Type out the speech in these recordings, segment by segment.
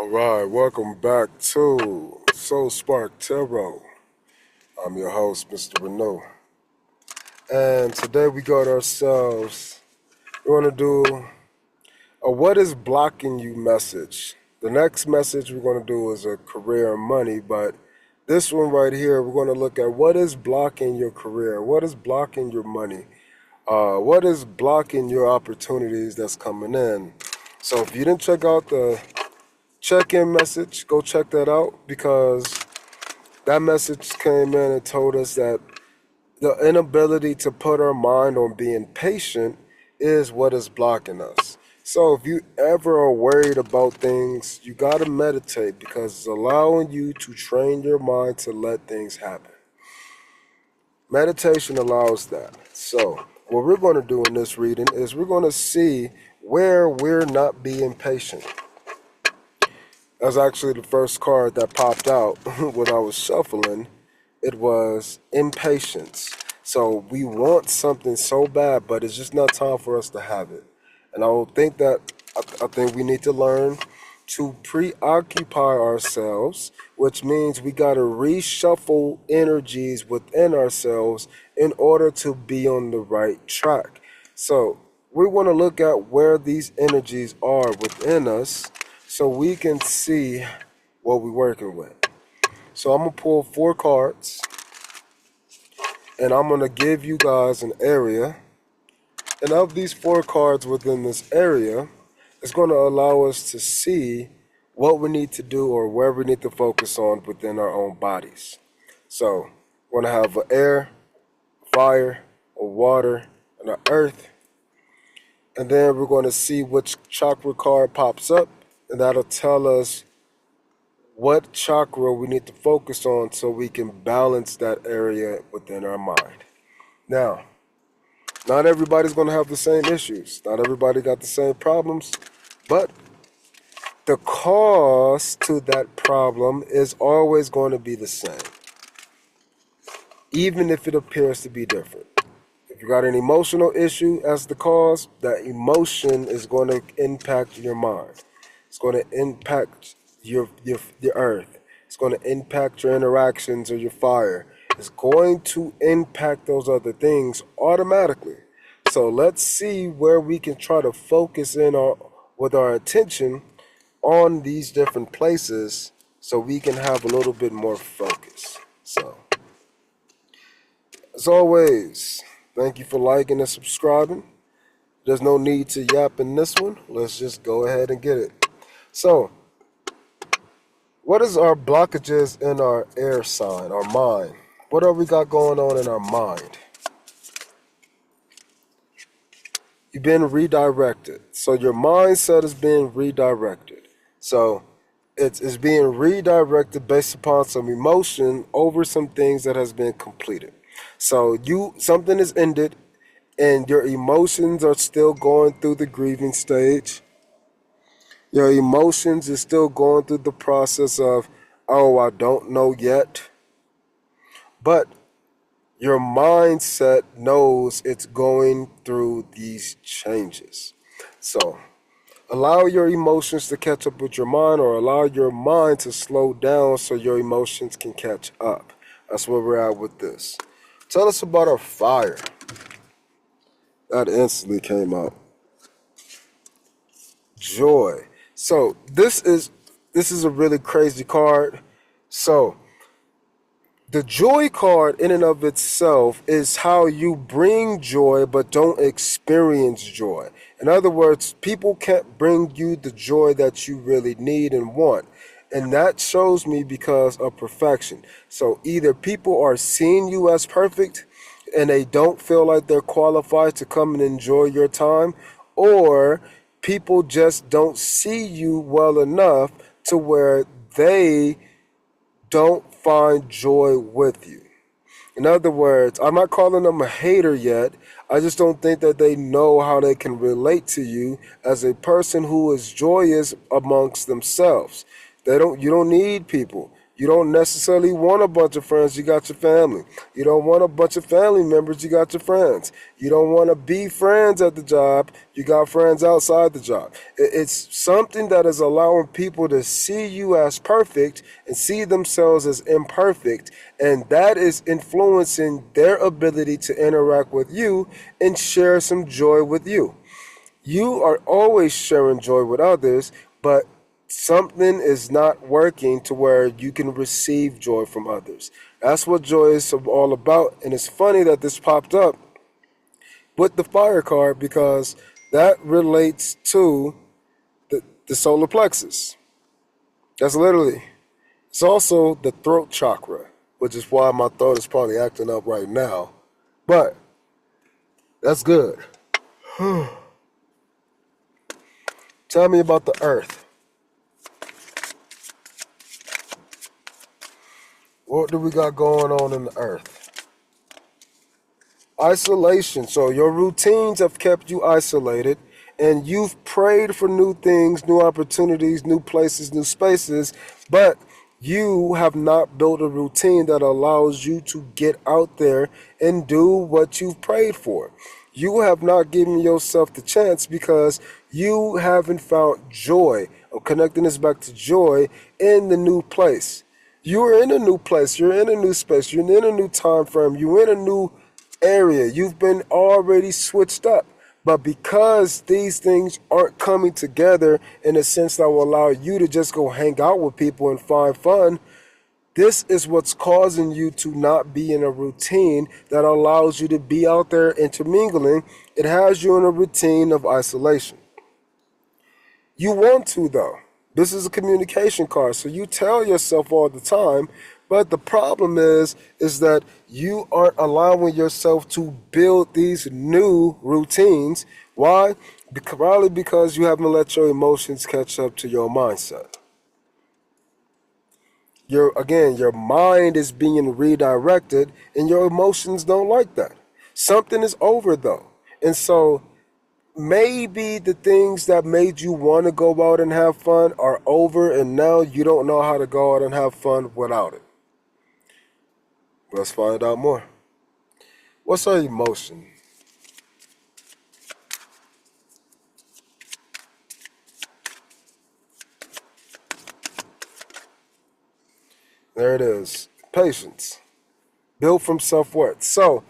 Alright, welcome back to Soul Spark Tarot. I'm your host, Mr. Renault. And today we got ourselves, we're going to do a what is blocking you message. The next message we're going to do is a career and money, but this one right here, we're going to look at what is blocking your career, what is blocking your money, what is blocking your opportunities that's coming in. So if you didn't check out the check-in message, go check that out, because that message came in and told us that the inability to put our mind on being patient is what is blocking us. So if you ever are worried about things, you got to meditate, because it's allowing you to train your mind to let things happen. Meditation allows that. So what we're going to do in this reading is we're going to see where we're not being patient. That's actually the first card that popped out when I was shuffling. It was impatience. So we want something so bad, but it's just not time for us to have it. And I think we need to learn to preoccupy ourselves, which means we got to reshuffle energies within ourselves in order to be on the right track. So we want to look at where these energies are within us, so we can see what we're working with. So I'm going to pull 4 cards, and I'm going to give you guys an area. And of these 4 cards within this area, it's going to allow us to see what we need to do or where we need to focus on within our own bodies. So we're going to have an air, fire, a water, and an earth. And then we're going to see which chakra card pops up. And that'll tell us what chakra we need to focus on so we can balance that area within our mind. Now, not everybody's going to have the same issues. Not everybody got the same problems. But the cause to that problem is always going to be the same, even if it appears to be different. If you got an emotional issue as the cause, that emotion is going to impact your mind. It's going to impact your earth. It's going to impact your interactions or your fire. It's going to impact those other things automatically. So let's see where we can try to focus in with our attention on these different places so we can have a little bit more focus. So, as always, thank you for liking and subscribing. There's no need to yap in this one. Let's just go ahead and get it. So, what is our blockages in our air sign, our mind? What have we got going on in our mind? You've been redirected. So your mindset is being redirected. So it's being redirected based upon some emotion over some things that has been completed. So something is ended and your emotions are still going through the grieving stage. Your emotions is still going through the process of, oh, I don't know yet. But your mindset knows it's going through these changes. So allow your emotions to catch up with your mind, or allow your mind to slow down so your emotions can catch up. That's where we're at with this. Tell us about our fire. That instantly came out. Joy. So this is a really crazy card. So the joy card in and of itself is how you bring joy but don't experience joy. In other words, people can't bring you the joy that you really need and want. And that shows me because of perfection. So either people are seeing you as perfect and they don't feel like they're qualified to come and enjoy your time, or people just don't see you well enough to where they don't find joy with you. In other words, I'm not calling them a hater yet. I just don't think that they know how they can relate to you as a person who is joyous amongst themselves. You don't need people. You don't necessarily want a bunch of friends, you got your family. You don't want a bunch of family members, you got your friends. You don't want to be friends at the job, you got friends outside the job. It's something that is allowing people to see you as perfect and see themselves as imperfect, and that is influencing their ability to interact with you and share some joy with you. You are always sharing joy with others, but something is not working to where you can receive joy from others. That's what joy is all about. And it's funny that this popped up with the fire card because that relates to the solar plexus. That's literally. It's also the throat chakra, which is why my throat is probably acting up right now. But that's good. Tell me about the earth. What do we got going on in the earth? Isolation. So your routines have kept you isolated, and you've prayed for new things, new opportunities, new places, new spaces, but you have not built a routine that allows you to get out there and do what you've prayed for. You have not given yourself the chance because you haven't found joy. I'm connecting this back to joy in the new place. You're in a new place, you're in a new space, you're in a new time frame, you're in a new area. You've been already switched up. But because these things aren't coming together in a sense that will allow you to just go hang out with people and find fun, this is what's causing you to not be in a routine that allows you to be out there intermingling. It has you in a routine of isolation. You want to, though. This is a communication card, so you tell yourself all the time, but the problem is that you aren't allowing yourself to build these new routines. Why? Probably because you haven't let your emotions catch up to your mindset. Your mind is being redirected, and your emotions don't like that. Something is over, though. And so maybe the things that made you want to go out and have fun are over, and now you don't know how to go out and have fun without it. Let's find out more. What's our emotion? There it is. Patience. Built from self-worth. So,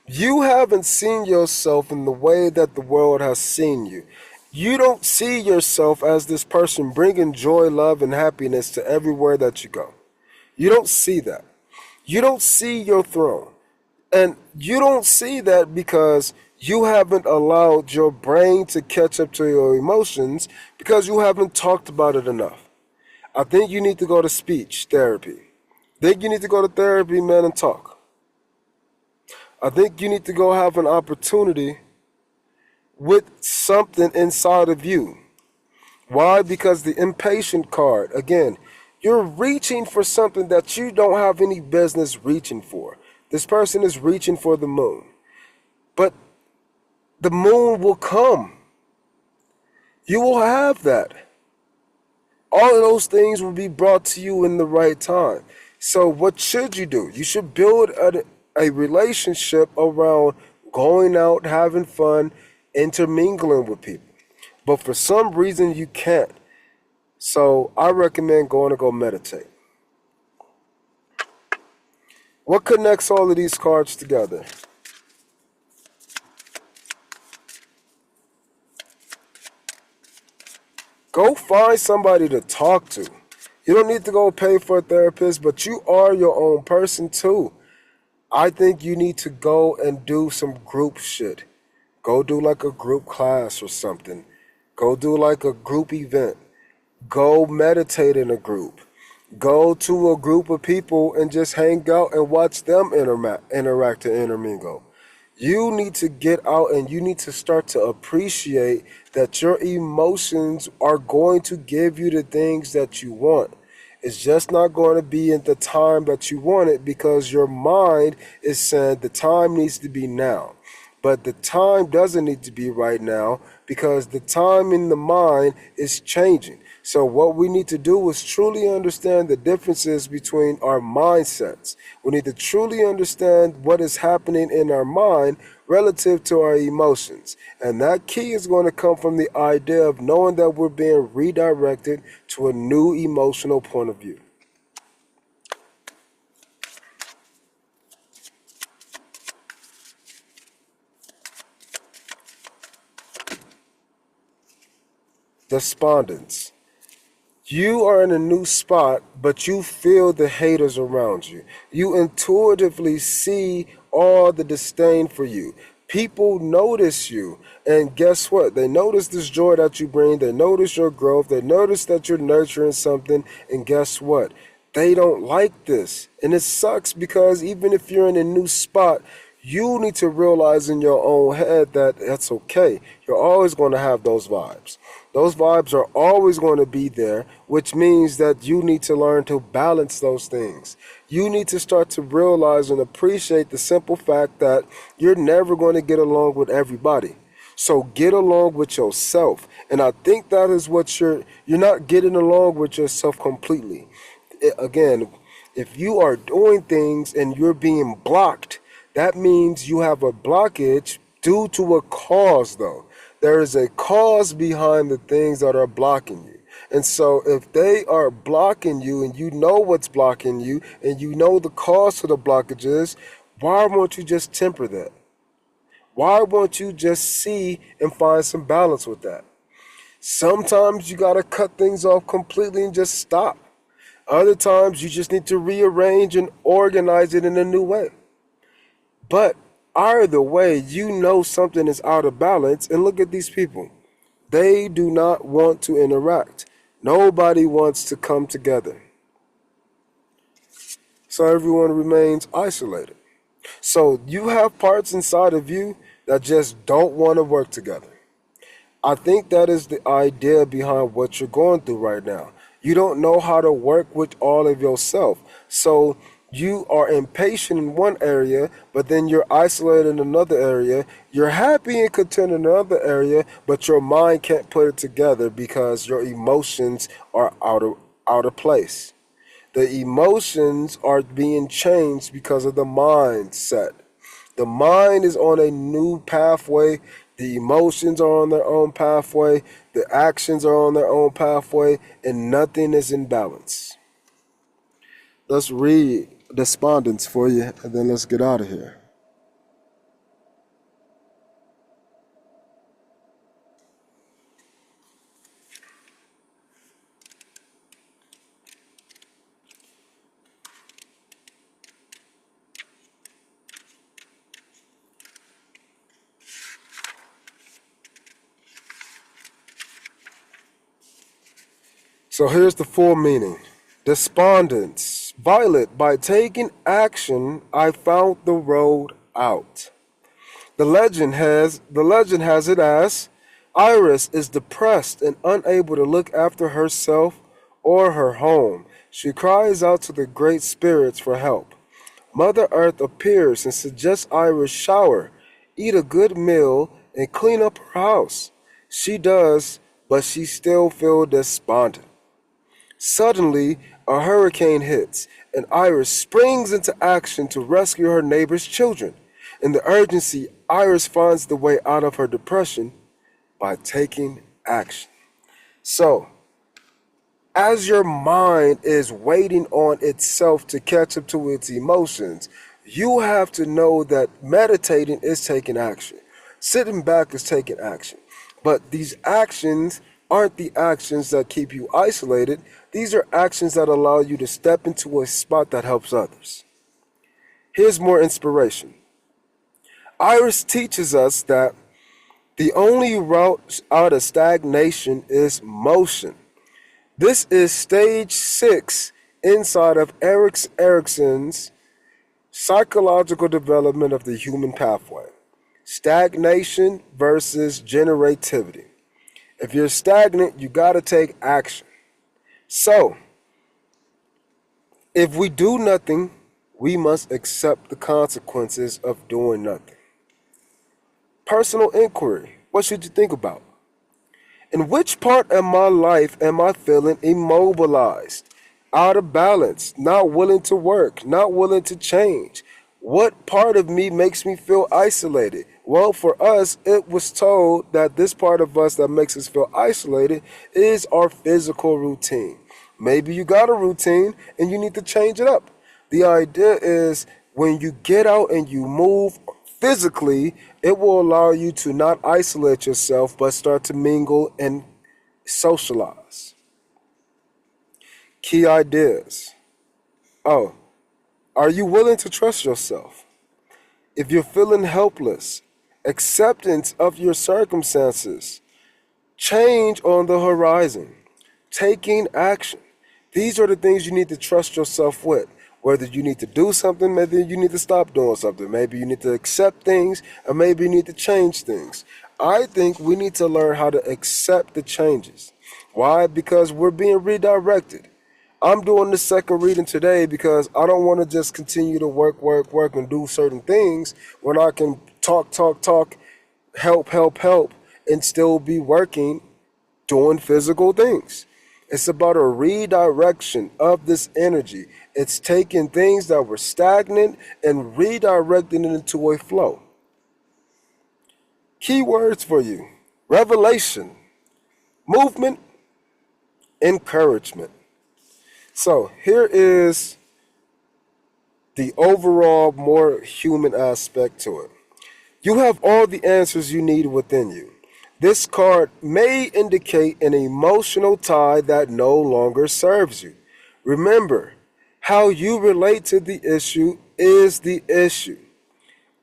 you haven't seen yourself in the way that the world has seen you. You don't see yourself as this person bringing joy, love, and happiness to everywhere that you go. You don't see that. You don't see your throne. And you don't see that because you haven't allowed your brain to catch up to your emotions because you haven't talked about it enough. I think you need to go to speech therapy. I think you need to go to therapy, man, and talk. I think you need to go have an opportunity with something inside of you. Why? Because the impatient card, again, you're reaching for something that you don't have any business reaching for. This person is reaching for the moon. But the moon will come. You will have that. All of those things will be brought to you in the right time. So what should you do? You should build a relationship around going out, having fun, intermingling with people. But for some reason you can't. So I recommend going to go meditate. What connects all of these cards together? Go find somebody to talk to. You don't need to go pay for a therapist, but you are your own person too. I think you need to go and do some group shit. Go do like a group class or something. Go do like a group event. Go meditate in a group. Go to a group of people and just hang out and watch them interact and intermingle. You need to get out and you need to start to appreciate that your emotions are going to give you the things that you want. It's just not going to be in the time that you want it because your mind is saying the time needs to be now. But the time doesn't need to be right now because the time in the mind is changing. So what we need to do is truly understand the differences between our mindsets. We need to truly understand what is happening in our mind relative to our emotions. And that key is going to come from the idea of knowing that we're being redirected to a new emotional point of view. Despondence. You are in a new spot, but you feel the haters around you. You intuitively see all the disdain for you. People notice you, and guess what? They notice this joy that you bring. They notice your growth. They notice that you're nurturing something, and guess what? They don't like this. And it sucks because even if you're in a new spot, you need to realize in your own head that that's okay. You're always going to have those vibes. Those vibes are always going to be there, which means that you need to learn to balance those things. You need to start to realize and appreciate the simple fact that you're never going to get along with everybody. So get along with yourself. And I think that is what you're not getting along with yourself completely. Again, if you are doing things and you're being blocked, that means you have a blockage due to a cause, though. There is a cause behind the things that are blocking you. And so if they are blocking you and you know what's blocking you and you know the cause for the blockages, why won't you just temper that? Why won't you just see and find some balance with that? Sometimes you got to cut things off completely and just stop. Other times you just need to rearrange and organize it in a new way. But either way, you know something is out of balance, and look at these people. They do not want to interact. Nobody wants to come together. So everyone remains isolated. So you have parts inside of you that just don't want to work together. I think that is the idea behind what you're going through right now. You don't know how to work with all of yourself. So you are impatient in one area, but then you're isolated in another area. You're happy and content in another area, but your mind can't put it together because your emotions are out of place. The emotions are being changed because of the mindset. The mind is on a new pathway. The emotions are on their own pathway. The actions are on their own pathway, and nothing is in balance. Let's read Despondence for you, and then let's get out of here. So here's the full meaning. Despondence. Violet, by taking action, I found the road out. The legend has it as Iris is depressed and unable to look after herself or her home. She cries out to the great spirits for help. Mother Earth appears and suggests Iris shower, eat a good meal, and clean up her house. She does, but she still feels despondent. Suddenly, a hurricane hits, and Iris springs into action to rescue her neighbor's children. In the urgency, Iris finds the way out of her depression by taking action. So, as your mind is waiting on itself to catch up to its emotions, you have to know that meditating is taking action. Sitting back is taking action. But these actions aren't the actions that keep you isolated. These are actions that allow you to step into a spot that helps others. Here's more inspiration. Iris teaches us that the only route out of stagnation is motion. This is stage 6 inside of Erik Erikson's psychological development of the human pathway. Stagnation versus generativity. If you're stagnant, you got to take action. So, if we do nothing, we must accept the consequences of doing nothing. Personal inquiry. What should you think about? In which part of my life am I feeling immobilized, out of balance, not willing to work, not willing to change? What part of me makes me feel isolated? Well, for us, it was told that this part of us that makes us feel isolated is our physical routine. Maybe you got a routine and you need to change it up. The idea is when you get out and you move physically, it will allow you to not isolate yourself but start to mingle and socialize. Key ideas. Oh, are you willing to trust yourself? If you're feeling helpless, acceptance of your circumstances, change on the horizon, taking action. These are the things you need to trust yourself with. Whether you need to do something, maybe you need to stop doing something. Maybe you need to accept things, or maybe you need to change things. I think we need to learn how to accept the changes. Why? Because we're being redirected. I'm doing the second reading today because I don't want to just continue to work, and do certain things when I can talk, help, and still be working, doing physical things. It's about a redirection of this energy. It's taking things that were stagnant and redirecting it into a flow. Key words for you: revelation, movement, encouragement. So here is the overall more human aspect to it. You have all the answers you need within you. This card may indicate an emotional tie that no longer serves you. Remember, how you relate to the issue is the issue.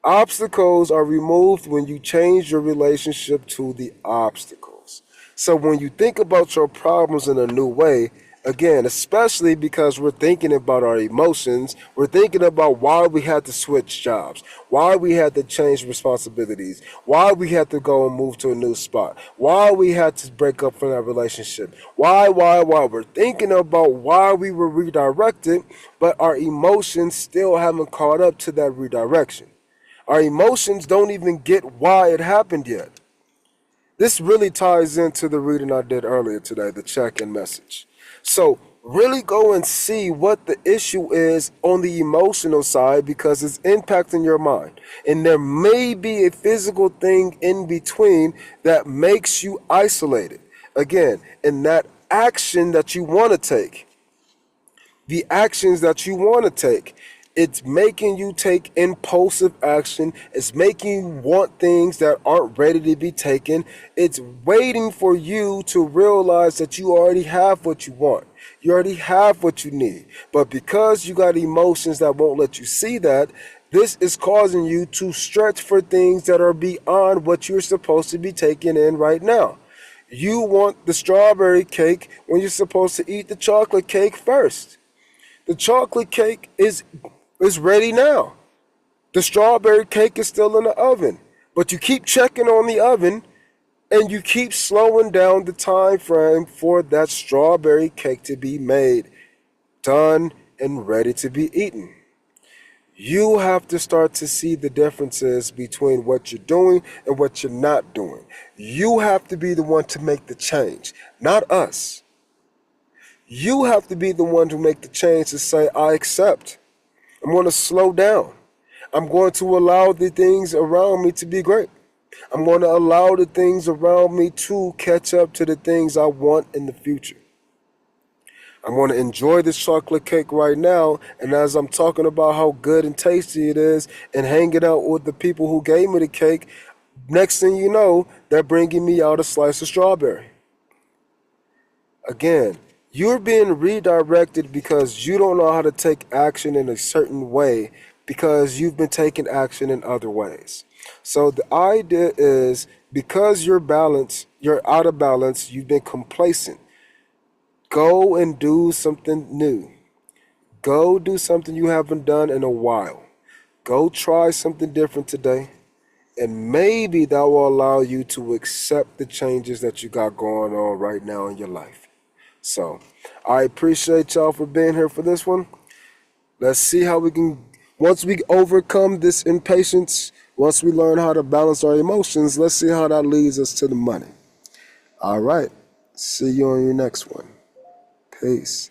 Obstacles are removed when you change your relationship to the obstacles. So when you think about your problems in a new way, again, especially because we're thinking about our emotions, we're thinking about why we had to switch jobs, why we had to change responsibilities, why we had to go and move to a new spot, why we had to break up from that relationship, why. We're thinking about why we were redirected, but our emotions still haven't caught up to that redirection. Our emotions don't even get why it happened yet. This really ties into the reading I did earlier today, the check-in message. So really go and see what the issue is on the emotional side because it's impacting your mind. And there may be a physical thing in between that makes you isolated. Again, in that action that you want to take, the actions that you want to take. It's making you take impulsive action. It's making you want things that aren't ready to be taken. It's waiting for you to realize that you already have what you want. You already have what you need. But because you got emotions that won't let you see that, this is causing you to stretch for things that are beyond what you're supposed to be taking in right now. You want the strawberry cake when you're supposed to eat the chocolate cake first. The chocolate cake is ready now. The strawberry cake is still in the oven. But you keep checking on the oven and you keep slowing down the time frame for that strawberry cake to be made, done, and ready to be eaten. You have to start to see the differences between what you're doing and what you're not doing. You have to be the one to make the change, not us. You have to be the one to make the change to say, I accept. I'm going to slow down. I'm going to allow the things around me to be great. I'm going to allow the things around me to catch up to the things I want in the future. I'm going to enjoy this chocolate cake right now, and as I'm talking about how good and tasty it is and hanging out with the people who gave me the cake, next thing you know, they're bringing me out a slice of strawberry. Again, you're being redirected because you don't know how to take action in a certain way because you've been taking action in other ways. So the idea is because you're out of balance, you've been complacent. Go and do something new. Go do something you haven't done in a while. Go try something different today. And maybe that will allow you to accept the changes that you got going on right now in your life. So I appreciate y'all for being here for this one. Let's see how we can, once we overcome this impatience, once we learn how to balance our emotions, let's see how that leads us to the money. All right. See you on your next one. Peace.